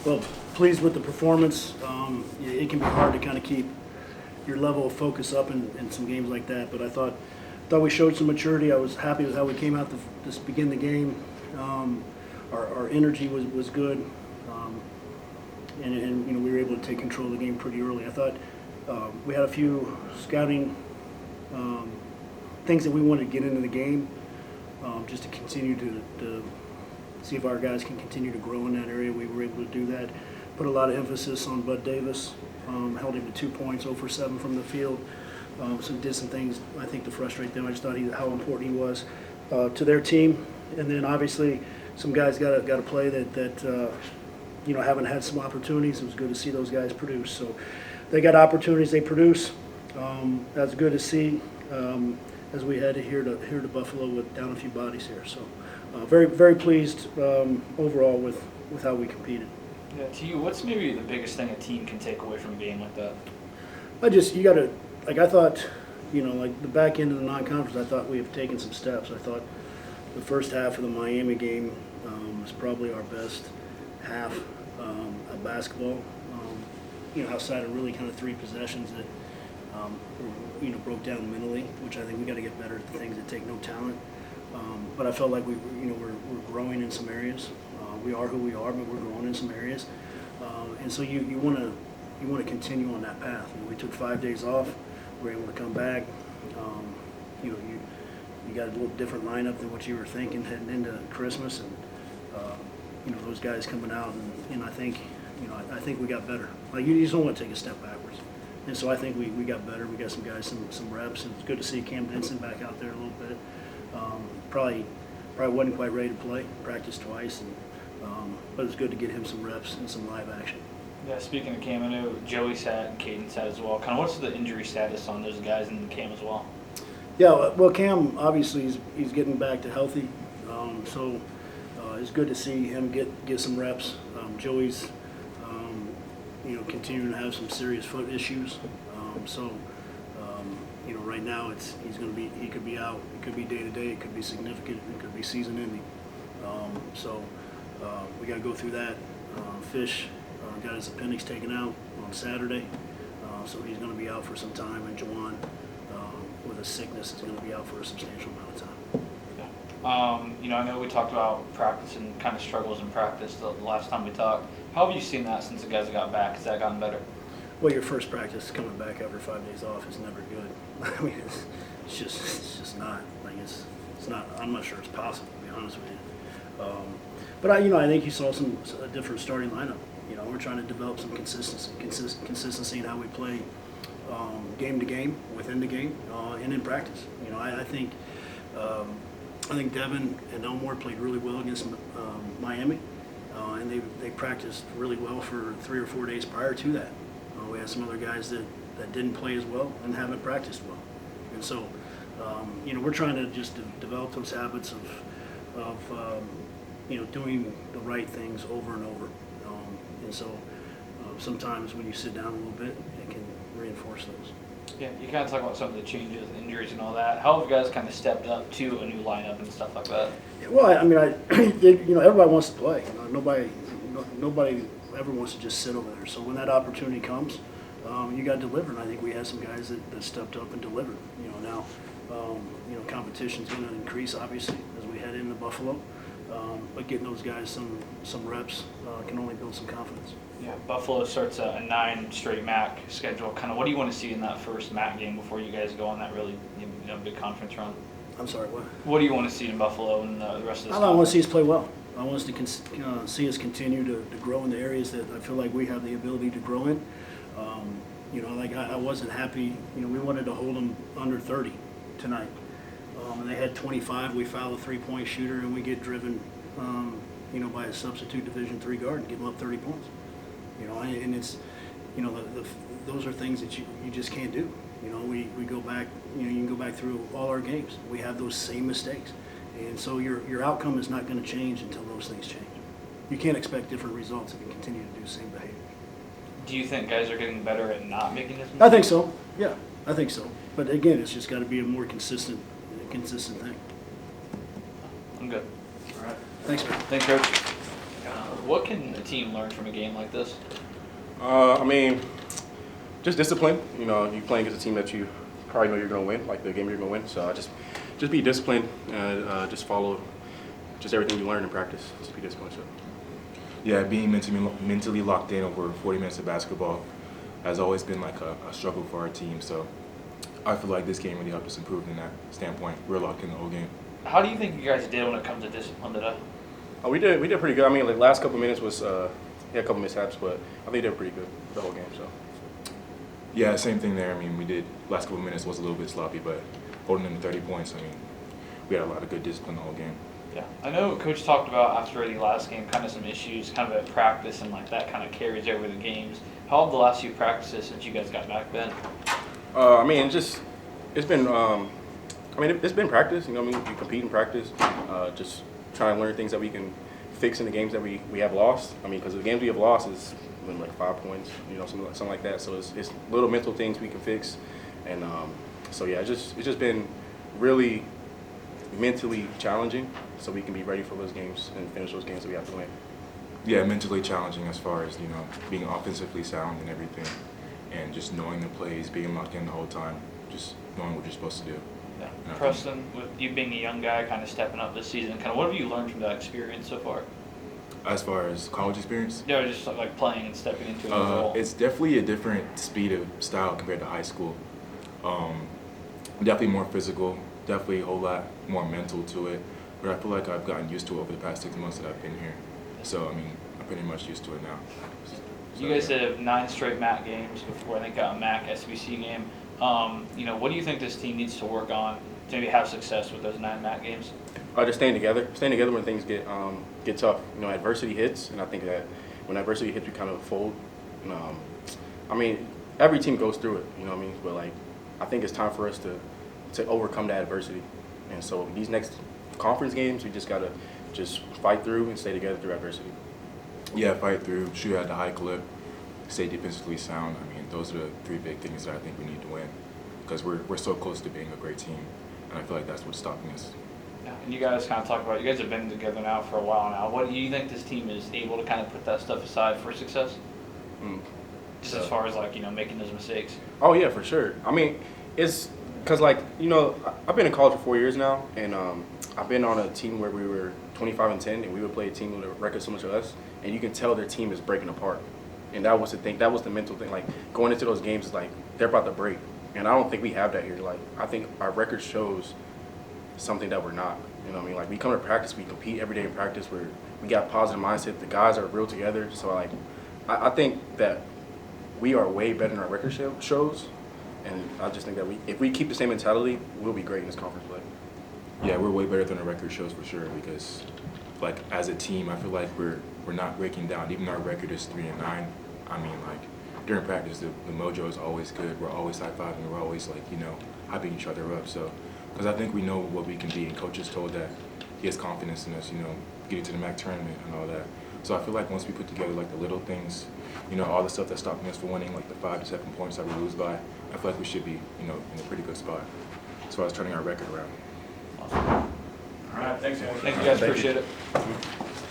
Well, pleased with the performance. It can be hard to kind of keep your level of focus up in some games like that, but I thought we showed some maturity. I was happy with how we came out to begin the game. Our energy was good, and you know, we were able to take control of the game pretty early. I thought we had a few scouting things that we wanted to get into the game, just to continue to see if our guys can continue to grow in that area. We were able to do that. Put a lot of emphasis on Bud Davis. Held him to 2 points, 0 for 7 from the field. So did some things, I think, to frustrate them. I just thought how important he was to their team. And then obviously some guys got to play that you know, haven't had some opportunities. It was good to see those guys produce. So they got opportunities, they produce. That's good to see as we head here to Buffalo with down a few bodies here. So very pleased overall with how we competed. Yeah, to you, what's maybe the biggest thing a team can take away from a game like that? You got to, like, I thought, you know, like the back end of the non-conference, I thought we have taken some steps. I thought the first half of the Miami game was probably our best half of basketball. You know, outside of really kind of 3 possessions that, you know, broke down mentally, which I think we got to get better at the things that take no talent. But I felt like we're growing in some areas. We are who we are, but we're growing in some areas, and so you want to continue on that path. You know, we took 5 days off. We were able to come back. You know, you got a little different lineup than what you were thinking heading into Christmas, and you know, those guys coming out, and I think, you know, I think we got better. Like, you just don't want to take a step backwards, and so I think we got better. We got some guys some reps, and it's good to see Cam Denson back out there a little bit. Probably wasn't quite ready to play. Practiced twice, and but it was good to get him some reps and some live action. Yeah, speaking of Cam, I know Joey sat and Caden sat as well. Kind of what's the injury status on those guys and Cam as well? Yeah, well, Cam obviously he's getting back to healthy, so it's good to see him get some reps. Joey's you know, continuing to have some serious foot issues, so you know, right now he could be out. It could be day to day. It could be significant. It could be season ending. So we got to go through that. Fish got his appendix taken out on Saturday, so he's going to be out for some time. And Juwan, with a sickness, is going to be out for a substantial amount of time. Yeah. You know, I know we talked about practice and kind of struggles in practice the last time we talked. How have you seen that since the guys got back? Has that gotten better? Well, your first practice coming back after 5 days off is never good. I mean, it's just not. Like, it's not. I'm not sure it's possible, to be honest with you. But I think you saw a different starting lineup. You know, we're trying to develop some consistency in how we play game to game, within the game, and in practice. You know, I think Devin and Elmore played really well against Miami, and they practiced really well for 3 or 4 days prior to that. We had some other guys that didn't play as well and haven't practiced well, and so you know, we're trying to just develop those habits of you know, doing the right things over and over, and so sometimes when you sit down a little bit, it can reinforce those. Yeah, you kind of talk about some of the changes, injuries, and all that. How have you guys kind of stepped up to a new lineup and stuff like that? Yeah, well, I mean, you know, everybody wants to play. You know, nobody ever wants to just sit over there. So when that opportunity comes, you got to deliver. And I think we had some guys that stepped up and delivered. You know, now, you know, competition's going to increase obviously as we head into Buffalo. But getting those guys some reps can only build some confidence. Yeah, Buffalo starts a 9 straight MAC schedule. Kind of, what do you want to see in that first MAC game before you guys go on that really, you know, big conference run? I'm sorry, what? What do you want to see in Buffalo and the rest of this? I want to see us play well. I want us to see us continue to grow in the areas that I feel like we have the ability to grow in. You know, like I wasn't happy. You know, we wanted to hold them under 30 tonight, and they had 25. We foul a 3-point shooter, and we get driven, you know, by a substitute Division III guard and give them up 30 points. You know, and it's, you know, those are things that you just can't do. You know, we go back. You know, you can go back through all our games. We have those same mistakes, and so your outcome is not going to change until those things change. You can't expect different results if you continue to do the same behavior. Do you think guys are getting better at not making this mistake? I think so. Yeah, I think so. But again, it's just got to be a more consistent thing. I'm good. All right. Thanks, man. Thanks, Coach. What can a team learn from a game like this? I mean, just discipline. You know, you playing against a team that you probably know you're going to win, like the game you're going to win. So just be disciplined and just follow just everything you learn in practice. Just be disciplined. So. Yeah, being mentally locked in over 40 minutes of basketball has always been like a struggle for our team. So I feel like this game really helped us improve in that standpoint. We're locked in the whole game. How do you think you guys did when it comes to discipline today? Oh, we did pretty good. I mean, like last couple minutes was a couple mishaps, but I think they did pretty good the whole game. So. Yeah, same thing there. I mean, we did last couple minutes was a little bit sloppy, but holding them to 30 points, I mean, we had a lot of good discipline the whole game. Yeah, I know Coach talked about after the last game, kind of some issues, kind of at practice, and like that kind of carries over the games. How have the last few practices since you guys got back been? I mean, it's been it's been practice. You know, what I mean, we compete in practice. Just trying to learn things that we can fix in the games that we have lost. I mean, because the games we have lost is been like 5 points, you know, something like that. So it's little mental things we can fix, and so yeah, it's just been really mentally challenging, so we can be ready for those games and finish those games that we have to win. Yeah, mentally challenging as far as, you know, being offensively sound and everything, and just knowing the plays, being locked in the whole time, just knowing what you're supposed to do. Yeah. Yeah. Preston, with you being a young guy, kind of stepping up this season, kind of what have you learned from that experience so far? As far as college experience, Yeah, just like playing and stepping into a role. it's definitely a different speed of style compared to high school. Definitely more physical, definitely a whole lot more mental to it, but I feel like I've gotten used to it over the past 6 months that I've been here. So, I mean, I'm pretty much used to it now. You guys have 9 straight MAC games before, I think, a MAC SBC game. You know, what do you think this team needs to work on to maybe have success with those 9 MAC games? Just staying together when things get tough. You know, adversity hits, and I think that when adversity hits, we kind of fold. And, I mean, every team goes through it. You know what I mean? But like, I think it's time for us to overcome that adversity. And so these next conference games, we just gotta just fight through and stay together through adversity. Yeah, fight through, shoot at the high clip, stay defensively sound. I mean, those are the 3 big things that I think we need to win, because we're so close to being a great team, and I feel like that's what's stopping us. Yeah, and you guys kind of talk about, you guys have been together now for a while now. What do you think this team is able to kind of put that stuff aside for success? Just as far as like, you know, making those mistakes. Oh yeah, for sure. I mean, it's because like, you know, I've been in college for 4 years now, and I've been on a team where we were 25-10, and we would play a team with a record so much less, and you can tell their team is breaking apart. And that was the thing. That was the mental thing. Like going into those games is like they're about to break, and I don't think we have that here. Like I think our record shows something that we're not. You know what I mean? Like we come to practice, we compete every day in practice. We got positive mindset. The guys are real together. So like, I think that we are way better than our record shows, and I just think that if we keep the same mentality, we'll be great in this conference play. Yeah, we're way better than our record shows for sure, because like as a team, I feel like we're not breaking down. Even though our record is 3-9, I mean, like during practice, the mojo is always good. We're always high-fiving. We're always like, you know, hyping each other up. So, because I think we know what we can be, and coach is told that he has confidence in us, you know, getting to the MAC tournament and all that. So I feel like once we put together like the little things, you know, all the stuff that's stopping us from winning, like the 5 to 7 points that we lose by, I feel like we should be, you know, in a pretty good spot as far as turning our record around. Awesome. All right, thanks, man. Thank you guys, appreciate it.